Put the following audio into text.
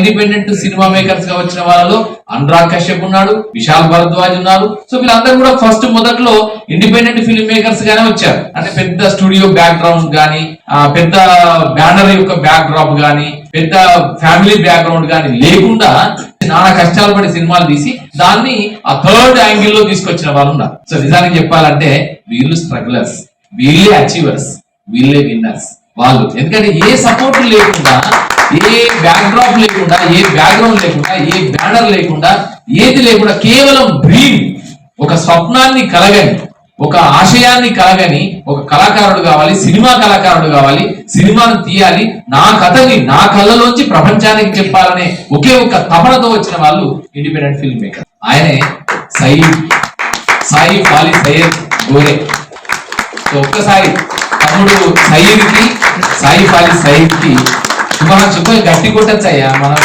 Independent cinema makers గా వచ్చిన వాళ్ళలో అనురాగ్ కశ్యప్ ఉన్నాడు, విశాల్ భరద్వాజ్ ఉన్నారు. సో వీళ్ళందరూ కూడా ఫస్ట్ మొదట్లో ఇండిపెండెంట్ ఫిల్మ్ మేకర్స్ గానే వచ్చారు. అంటే పెద్ద స్టూడియో బ్యాక్ గ్రౌండ్ గానీ, పెద్ద బ్యానర్ యొక్క బ్యాక్ డ్రాప్ గానీ, పెద్ద ఫ్యామిలీ బ్యాక్గ్రౌండ్ గానీ లేకుండా నానా కష్టాలు పడి సినిమాలు తీసి దాన్ని ఆ థర్డ్ యాంగిల్ లో తీసుకొచ్చిన వాళ్ళు ఉన్నారు. సో నిజానికి చెప్పాలంటే వీళ్ళు స్ట్రగులర్స్, వీళ్ళే అచీవర్స్, వీళ్ళే విన్నర్స్ వాళ్ళు. ఎందుకంటే ఏ సపోర్ట్ లేకుండా, ఏ బ్యాక్ డ్రాప్ లేకుండా, ఏ బ్యాక్గ్రౌండ్ లేకుండా, ఏ బ్యానర్ లేకుండా, ఏది లేకుండా కేవలం డ్రీమ్, ఒక స్వప్నాన్ని కలగని, ఒక ఆశయాన్ని కలగని ఒక కళాకారుడు కావాలి, సినిమా కళాకారుడు కావాలి, సినిమాను తీయాలి, నా కథని నా కళ్ళలోంచి ప్రపంచానికి చెప్పాలనే ఒకే ఒక తపనతో వచ్చిన వాళ్ళు ఇండిపెండెంట్ ఫిల్మ్ మేకర్. ఆయనే సాయి ఫాలి సయ్యద్ గోరే. సో ఒక్కసారి తమ్ముడు సయ్యద్ కి, సాయి ఫాలి సయ్యద్ కి శుభ గట్టి కొట్టచ్చయ్యా మనం.